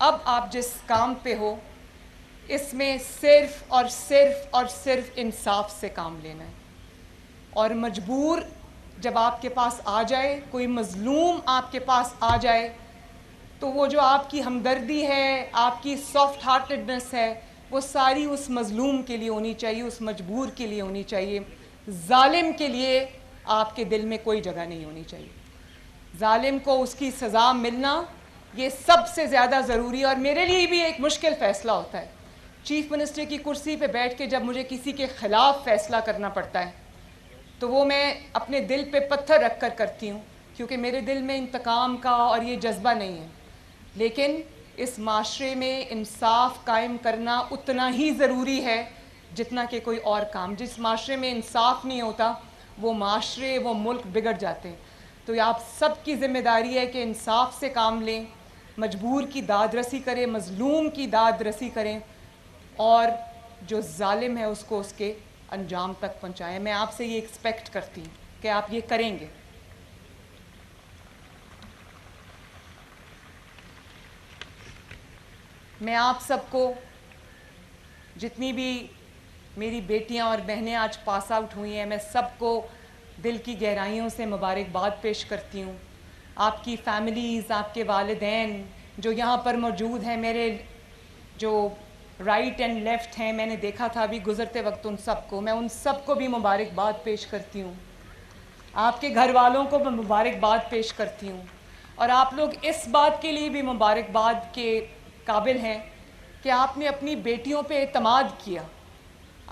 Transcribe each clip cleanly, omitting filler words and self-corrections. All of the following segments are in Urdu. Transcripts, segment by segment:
اب آپ جس کام پہ ہو اس میں صرف اور صرف انصاف سے کام لینا ہے. اور مجبور جب آپ کے پاس آ جائے, کوئی مظلوم آپ کے پاس آ جائے, تو وہ جو آپ کی ہمدردی ہے, آپ کی سافٹ ہارٹڈنس ہے, وہ ساری اس مظلوم کے لیے ہونی چاہیے, اس مجبور کے لیے ہونی چاہیے. ظالم کے لیے آپ کے دل میں کوئی جگہ نہیں ہونی چاہیے. ظالم کو اس کی سزا ملنا یہ سب سے زیادہ ضروری ہے. اور میرے لیے بھی ایک مشکل فیصلہ ہوتا ہے چیف منسٹر کی کرسی پہ بیٹھ کے جب مجھے کسی کے خلاف فیصلہ کرنا پڑتا ہے, تو وہ میں اپنے دل پہ پتھر رکھ کر کرتی ہوں, کیونکہ میرے دل میں انتقام کا اور یہ جذبہ نہیں ہے. لیکن اس معاشرے میں انصاف قائم کرنا اتنا ہی ضروری ہے جتنا کہ کوئی اور کام. جس معاشرے میں انصاف نہیں ہوتا وہ معاشرے, وہ ملک بگڑ جاتے ہیں. تو یہ آپ سب کی ذمہ داری ہے کہ انصاف سے کام لیں, مجبور کی داد رسی کریں, مظلوم کی داد رسی کریں, اور جو ظالم ہے اس کو اس کے انجام تک پہنچائیں. میں آپ سے یہ ایکسپیکٹ کرتی ہوں کہ آپ یہ کریں گے. میں آپ سب کو, جتنی بھی میری بیٹیاں اور بہنیں آج پاس آؤٹ ہوئی ہیں, میں سب کو دل کی گہرائیوں سے مبارکباد پیش کرتی ہوں. آپ کی فیملیز, آپ کے والدین جو یہاں پر موجود ہیں, میرے جو رائٹ اینڈ لیفٹ ہیں, میں نے دیکھا تھا ابھی گزرتے وقت ان سب کو, میں ان سب کو بھی مبارکباد پیش کرتی ہوں. آپ کے گھر والوں کو میں مبارکباد پیش کرتی ہوں. اور آپ لوگ اس بات کے لیے بھی مبارکباد کے قابل ہیں کہ آپ نے اپنی بیٹیوں پہ اعتماد کیا,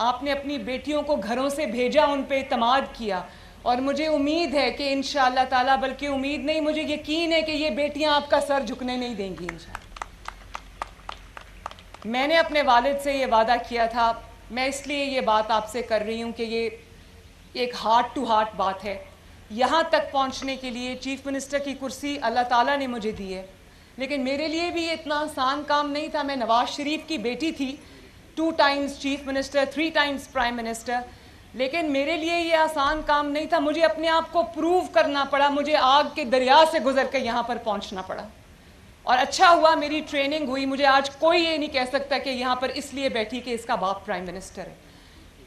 آپ نے اپنی بیٹیوں کو گھروں سے بھیجا, ان پہ اعتماد کیا. اور مجھے امید ہے کہ انشاءاللہ تعالیٰ, بلکہ امید نہیں, مجھے یقین ہے کہ یہ بیٹیاں آپ کا سر جھکنے نہیں دیں گی انشاءاللہ. میں نے اپنے والد سے یہ وعدہ کیا تھا. میں اس لیے یہ بات آپ سے کر رہی ہوں کہ یہ ایک ہارٹ ٹو ہارٹ بات ہے. یہاں تک پہنچنے کے لیے چیف منسٹر کی کرسی اللہ تعالیٰ نے مجھے دی ہے, لیکن میرے لیے بھی اتنا آسان کام نہیں تھا. میں نواز شریف کی بیٹی تھی, 2 Times chief minister, 3 Times prime minister, لیکن میرے لیے یہ آسان کام نہیں تھا. مجھے اپنے آپ کو پروو کرنا پڑا, مجھے آگ کے دریا سے گزر کے یہاں پر پہنچنا پڑا. اور اچھا ہوا میری ٹریننگ ہوئی. مجھے آج کوئی یہ نہیں کہہ سکتا کہ یہاں پر اس لیے بیٹھی کہ اس کا باپ پرائم منسٹر ہے.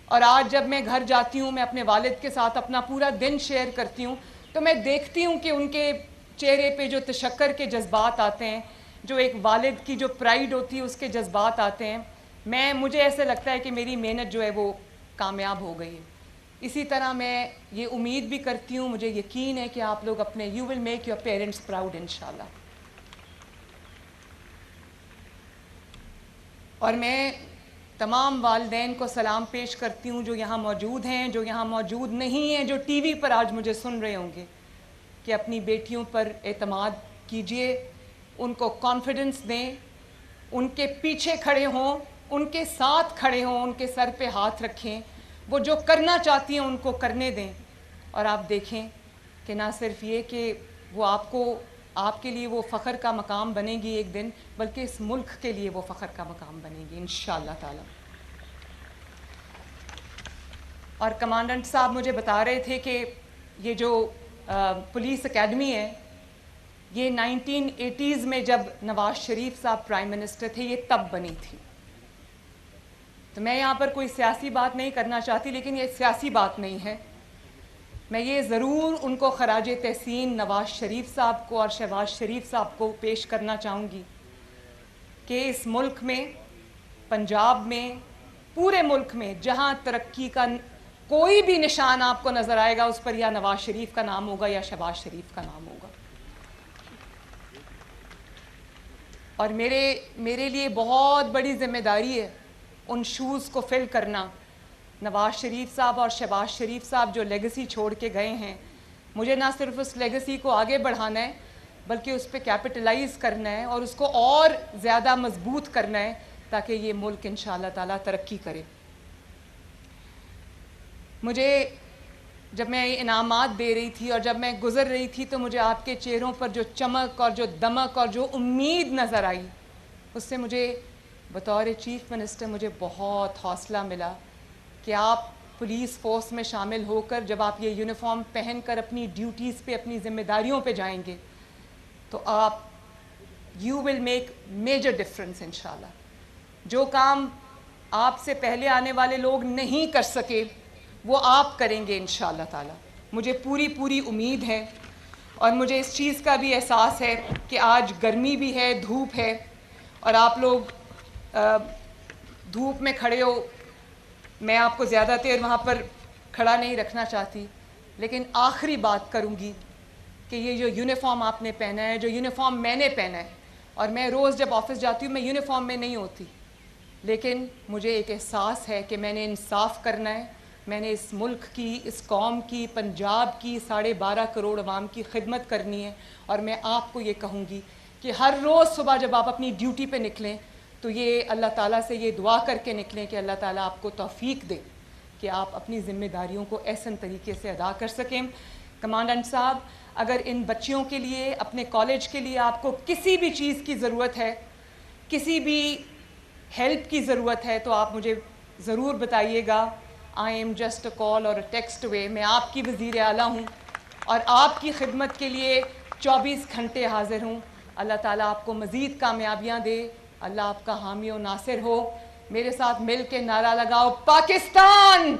اور آج جب میں گھر جاتی ہوں, میں اپنے والد کے ساتھ اپنا پورا دن شیئر کرتی ہوں, تو میں دیکھتی ہوں کہ ان کے چہرے پہ جو تشکر کے جذبات آتے ہیں, جو ایک والد کی جو پرائیڈ ہوتی ہے اس کے جذبات آتے ہیں. مجھے ایسے لگتا ہے کہ میری محنت جو ہے وہ کامیاب ہو گئی ہے. اسی طرح میں یہ امید بھی کرتی ہوں, مجھے یقین ہے کہ آپ لوگ اپنے you will make your parents proud انشاءاللہ. اور میں تمام والدین کو سلام پیش کرتی ہوں جو یہاں موجود ہیں, جو یہاں موجود نہیں ہیں, جو ٹی وی پر آج مجھے سن رہے ہوں گے, کہ اپنی بیٹیوں پر اعتماد کیجئے, ان کو کانفیڈنس دیں, ان کے پیچھے کھڑے ہوں, ان کے ساتھ کھڑے ہوں, ان کے سر پہ ہاتھ رکھیں, وہ جو کرنا چاہتی ہیں ان کو کرنے دیں. اور آپ دیکھیں کہ نہ صرف یہ کہ وہ آپ کے لیے وہ فخر کا مقام بنے گی ایک دن, بلکہ اس ملک کے لیے وہ فخر کا مقام بنے گی انشاءاللہ تعالی. اور کمانڈنٹ صاحب مجھے بتا رہے تھے کہ یہ جو پولیس اکیڈمی ہے, یہ 1980s میں جب نواز شریف صاحب پرائم منسٹر تھے, یہ تب بنی تھی. تو میں یہاں پر کوئی سیاسی بات نہیں کرنا چاہتی, لیکن یہ سیاسی بات نہیں ہے. میں یہ ضرور ان کو خراج تحسین نواز شریف صاحب کو اور شہباز شریف صاحب کو پیش کرنا چاہوں گی کہ اس ملک میں, پنجاب میں, پورے ملک میں جہاں ترقی کا کوئی بھی نشان آپ کو نظر آئے گا, اس پر یا نواز شریف کا نام ہوگا یا شہباز شریف کا نام ہوگا. اور میرے لیے بہت بڑی ذمہ داری ہے ان شوز کو فل کرنا. نواز شریف صاحب اور شہباز شریف صاحب جو لیگسی چھوڑ کے گئے ہیں, مجھے نہ صرف اس لیگسی کو آگے بڑھانا ہے, بلکہ اس پہ کیپٹلائز کرنا ہے اور اس کو اور زیادہ مضبوط کرنا ہے, تاکہ یہ ملک انشاءاللہ تعالیٰ ترقی کرے. مجھے جب میں یہ انعامات دے رہی تھی اور جب میں گزر رہی تھی, تو مجھے آپ کے چہروں پر جو چمک اور جو دمک اور جو امید نظر آئی, اس سے مجھے بطور چیف منسٹر مجھے بہت حوصلہ ملا کہ آپ پولیس فورس میں شامل ہو کر جب آپ یہ یونیفارم پہن کر اپنی ڈیوٹیز پہ, اپنی ذمہ داریوں پہ جائیں گے, تو آپ you will make major difference انشاءاللہ. جو کام آپ سے پہلے آنے والے لوگ نہیں کر سکے وہ آپ کریں گے انشاءاللہ تعالی. مجھے پوری امید ہے اور مجھے اس چیز کا بھی احساس ہے کہ آج گرمی بھی ہے, دھوپ ہے, اور آپ لوگ دھوپ میں کھڑے ہو. میں آپ کو زیادہ دیر وہاں پر کھڑا نہیں رکھنا چاہتی, لیکن آخری بات کروں گی کہ یہ جو یونیفارم آپ نے پہنا ہے, جو یونیفارم میں نے پہنا ہے, اور میں روز جب آفس جاتی ہوں میں یونیفارم میں نہیں ہوتی, لیکن مجھے ایک احساس ہے کہ میں نے انصاف کرنا ہے. میں نے اس ملک کی, اس قوم کی, پنجاب کی 12.5 کروڑ عوام کی خدمت کرنی ہے. اور میں آپ کو یہ کہوں گی کہ ہر روز صبح جب آپ اپنی ڈیوٹی پہ نکلیں تو یہ اللہ تعالیٰ سے یہ دعا کر کے نکلیں کہ اللہ تعالیٰ آپ کو توفیق دے کہ آپ اپنی ذمہ داریوں کو احسن طریقے سے ادا کر سکیں. کمانڈنٹ صاحب, اگر ان بچیوں کے لیے, اپنے کالج کے لیے آپ کو کسی بھی چیز کی ضرورت ہے, کسی بھی ہیلپ کی ضرورت ہے, تو آپ مجھے ضرور بتائیے گا. آئی ایم جسٹ اے کال اور اے ٹیکسٹ اوے. میں آپ کی وزیر اعلیٰ ہوں اور آپ کی خدمت کے لیے 24 گھنٹے حاضر ہوں. اللہ تعالیٰ آپ کو مزید کامیابیاں دے. اللہ آپ کا حامی و ناصر ہو. میرے ساتھ مل کے نعرہ لگاؤ, پاکستان.